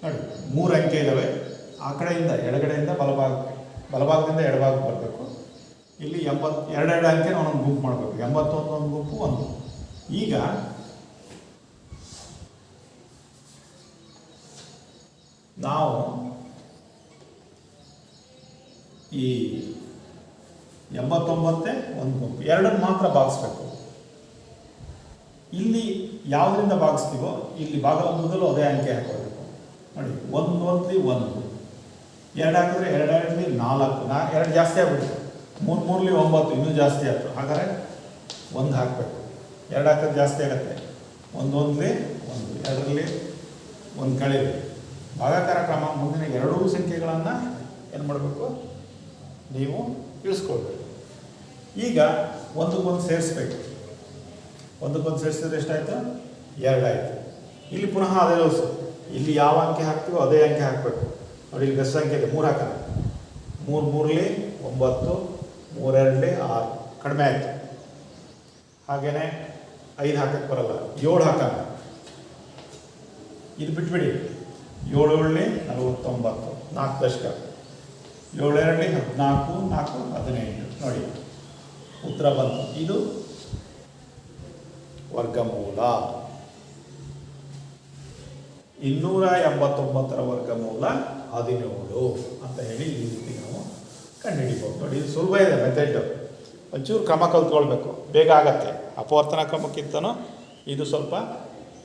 ನೋಡಿ, 3 ಅಂಕೆ ಇದ್ದಾವೆ. ಆ ಕಡೆಯಿಂದ ಎಡಗಡೆಯಿಂದ ಬಲಭಾಗದಿಂದ ಎಡಭಾಗಕ್ಕೆ ಬರಬೇಕು. ಇಲ್ಲಿ 82 ಅಂಕೆನ ಒಂದೊಂದು ಗುಂಪು ಮಾಡಬೇಕು. 81 ಒಂದು ಗುಂಪು, ಒಂದು. ಈಗ ನಾವು ಈ 89 ಒಂದು ಗುಂಪು, 2 ಮಾತ್ರ ಭಾಗಿಸ್ಬೇಕು. ಇಲ್ಲಿ ಯಾವುದರಿಂದ ಭಾಗಿಸ್ತೀವೋ ಇಲ್ಲಿ ಭಾಗದ ಮೊದಲು ಅದೇ ಅಂಕೆ ಹಾಕೋಬೇಕು. ನೋಡಿ, 1 1 1, 2 ಹಾಕಿದ್ರೆ 2 2 4, 2 ಜಾಸ್ತಿ ಆಗ್ಬಿಡುತ್ತೆ. 3 3 9, ಇನ್ನೂ ಜಾಸ್ತಿ ಆಯಿತು. ಹಾಗಾದರೆ 1 ಹಾಕಬೇಕು. 2 ಹಾಕಿದ್ರೆ ಜಾಸ್ತಿ ಆಗುತ್ತೆ. 1 1 1, 2ರಲ್ಲಿ 1 ಕಳೀರಿ. ಭಾಗಾಕಾರ ಕ್ರಮ ಮುಂದಿನ 2 ಸಂಖ್ಯೆಗಳನ್ನು ಏನು ಮಾಡಬೇಕು? ನೀವು ಇಳಿಸ್ಕೊಳ್ಬೇಕು. ಈಗ ಒಂದಕ್ಕೊಂದು ಸೇರಿಸ್ಬೇಕು. ಒಂದಕ್ಕೊಂದು ಸೇರಿಸಿದ್ರೆ ಎಷ್ಟಾಯಿತು? 2 ಆಯಿತು. ಇಲ್ಲಿ ಪುನಃ ಅದೇ ಉಳಿಸು. ಇಲ್ಲಿ ಯಾವ ಅಂಕೆ ಹಾಕ್ತೀವೋ ಅದೇ ಅಂಕೆ ಹಾಕಬೇಕು. ನೋಡಿ, ಇಲ್ಲಿ ಬೆಸ್ಟ್ ಸಂಖ್ಯೆ ಇದೆ, 3 ಹಾಕೋಣ. 3 3ಲಿ 9, 3 2ಲಿ 6, ಕಡಿಮೆ ಆಯಿತು. ಹಾಗೆಯೇ 5 ಹಾಕಕ್ಕೆ ಬರಲ್ಲ, 7 ಹಾಕೋಣ. ಇದು ಬಿಟ್ಬಿಡಿ. 7 7ಲಿ 49, 4 ದಶಕ. 7 2ಲಿ 14, 4 15. ನೋಡಿ, ಉತ್ತರ ಬಂತು. ಇದು ವರ್ಗಮೂಲ. 289ರ ವರ್ಗಮೂಲ 17 ಅಂತ ಹೇಳಿ ಈ ರೀತಿ ನಾವು ಕಂಡುಹಿಡಿಬೋದು. ನೋಡಿ, ಇದು ಸುಲಭ ಇದೆ ಮೆಥಡ್. ಒಂಚೂರು ಕ್ರಮ ಕಲ್ತ್ಕೊಳ್ಬೇಕು, ಬೇಗ ಆಗತ್ತೆ. ಅಪವರ್ತನ ಕ್ರಮಕ್ಕಿಂತನೂ ಇದು ಸ್ವಲ್ಪ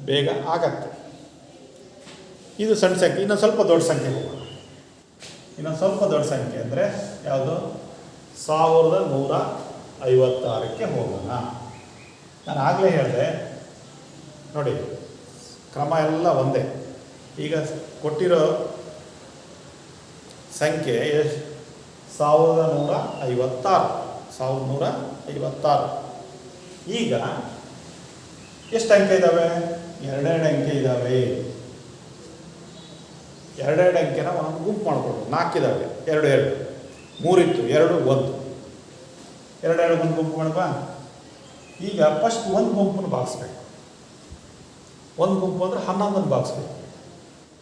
ಬೇಗ ಆಗತ್ತೆ. ಇದು ಸಣ್ಣ ಸಂಖ್ಯೆ. ಇನ್ನೊಂದು ಸ್ವಲ್ಪ ದೊಡ್ಡ ಸಂಖ್ಯೆ ಹೋಗೋಣ. ಇನ್ನೊಂದು ಸ್ವಲ್ಪ ದೊಡ್ಡ ಸಂಖ್ಯೆ ಅಂದರೆ ಯಾವುದು? 1156ಕ್ಕೆ ಹೋಗೋಣ. ನಾನು ಆಗಲೇ ಹೇಳಿದೆ ನೋಡಿ, ಕ್ರಮ ಎಲ್ಲ ಒಂದೇ. ಈಗ ಕೊಟ್ಟಿರೋ ಸಂಖ್ಯೆ 1156. ಈಗ ಎಷ್ಟು ಅಂಕೆ ಇದ್ದಾವೆ? 2 ಅಂಕೆ ಇದ್ದಾವೆ. 2 ಅಂಕೆನ ಒಂದೊಂದು ಗುಂಪು ಮಾಡಿಕೊಡು. 4 ಇದ್ದಾವೆ, 2 2, 3 ಇತ್ತು, 2 1, 2 2 ಒಂದು ಗುಂಪು ಮಾಡಬಾ. ಈಗ ಫಸ್ಟ್ ಒಂದು ಗುಂಪನ್ನು ಭಾಗಿಸ್ಬೇಕು. ಒಂದು ಗುಂಪು ಅಂದರೆ 11 ಭಾಗಿಸ್ಬೇಕು.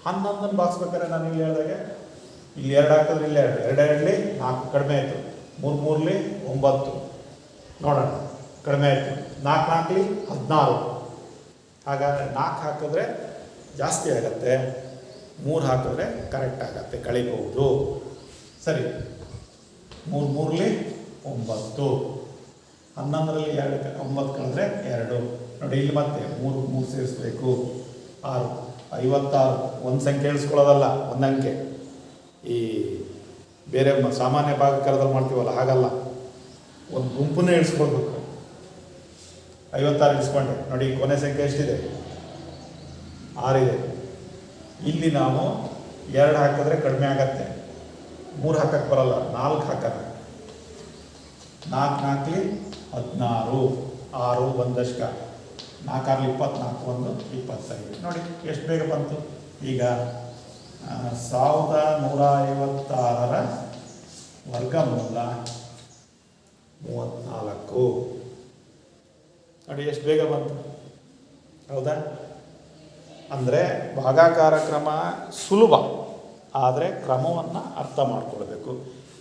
11 ಭಾಗಿಸ್ಬೇಕಾದ್ರೆ ನಾನು ಇಲ್ಲಿ ಹೇಳಿದಾಗೆ ಇಲ್ಲಿ 2 ಹಾಕಿದ್ರೆ ಇಲ್ಲಿ 2, 2 2ಲಿ 4, ಕಡಿಮೆ ಆಯಿತು. 3 3ಲಿ 9, ನೋಡೋಣ, ಕಡಿಮೆ ಆಯಿತು. 4 4ಲಿ 16. ಹಾಗಾದರೆ 4 ಹಾಕಿದ್ರೆ ಜಾಸ್ತಿ ಆಗುತ್ತೆ. 3 ಹಾಕಿದ್ರೆ ಕರೆಕ್ಟ್ ಆಗುತ್ತೆ, ಕಳಿಬಹುದು. ಸರಿ, 3 3ಲಿ 9. 11ರಲ್ಲಿ 9 ಕಳೆದ್ರೆ 2. ನೋಡಿ ಇಲ್ಲಿ ಮತ್ತೆ 3 ಸೇರಿಸ್ಬೇಕು, 6. 56 ಒಂದು ಸಂಖ್ಯೆ ಇಳಿಸ್ಕೊಳ್ಳೋದಲ್ಲ, ಒಂದು ಅಂಕೆ. ಈ ಬೇರೆ ಸಾಮಾನ್ಯ ಭಾಗಕರದಲ್ಲಿ ಮಾಡ್ತೀವಲ್ಲ ಹಾಗಲ್ಲ, ಒಂದು ಗುಂಪನ್ನೇ ಇಳಿಸ್ಕೊಳ್ಬೇಕು. 56 ಇಳಿಸ್ಕೊಂಡೆ. ನೋಡಿ ಕೊನೆ ಸಂಖ್ಯೆ ಎಷ್ಟಿದೆ? 6 ಇದೆ. ಇಲ್ಲಿ ನಾವು 2 ಹಾಕಿದ್ರೆ ಕಡಿಮೆ ಆಗತ್ತೆ, 3 ಹಾಕಕ್ಕೆ ಬರಲ್ಲ, 4 ಹಾಕೋಣ. 4 4ಲಿ 16, 6 1 ದಶಕ, 4 6ಲಿ 24, 1 25. ನೋಡಿ ಎಷ್ಟು ಬೇಗ ಬಂತು. ಈಗ 1156ರ ವರ್ಗಮೂಲ 34. ನೋಡಿ ಎಷ್ಟು ಬೇಗ ಬಂತು, ಹೌದಾ? ಅಂದರೆ ಭಾಗಾಕಾರ ಕ್ರಮ ಸುಲಭ, ಆದರೆ ಕ್ರಮವನ್ನು ಅರ್ಥ ಮಾಡಿಕೊಳ್ಬೇಕು.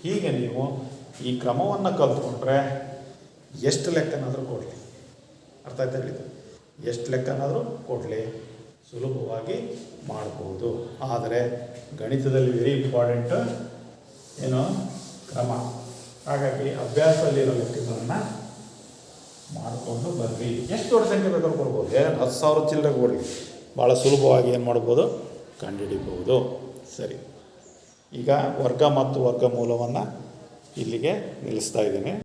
ಹೀಗೆ ನೀವು ಈ ಕ್ರಮವನ್ನು ಕಲ್ತ್ಕೊಂಡ್ರೆ ಎಷ್ಟು ಲೆಕ್ಕನಾದರೂ ಕೊಡಲಿ, ಅರ್ಥ ಆಯ್ತಾ ಹೇಳಿದ್ದು? ಎಷ್ಟು ಲೆಕ್ಕನಾದರೂ ಕೊಡಲಿ, ಸುಲಭವಾಗಿ ಮಾಡ್ಬೋದು. ಆದರೆ ಗಣಿತದಲ್ಲಿ ವೆರಿ ಇಂಪಾರ್ಟೆಂಟು ಏನು? ಕ್ರಮ. ಹಾಗಾಗಿ ಅಭ್ಯಾಸದಲ್ಲಿರೋ ಲೆಕ್ಕಗಳನ್ನು ಮಾಡಿಕೊಂಡು ಬರ್ರಿ. ಎಷ್ಟು ದೊಡ್ಡ ಸಂಖ್ಯೆ ಬೇಕಾದ್ರೂ ಕೊಡ್ಬೋದು, 10,000 ಚಿಲ್ಲರೆ ಕೊಡಲಿ, ಭಾಳ ಸುಲಭವಾಗಿ ಏನು ಮಾಡ್ಬೋದು? ಕಂಡುಹಿಡಿಬೋದು. ಸರಿ, ಈಗ ವರ್ಗ ಮತ್ತು ವರ್ಗಮೂಲವನ್ನು ಇಲ್ಲಿಗೆ ನಿಲ್ಲಿಸ್ತಾ ಇದ್ದೀನಿ.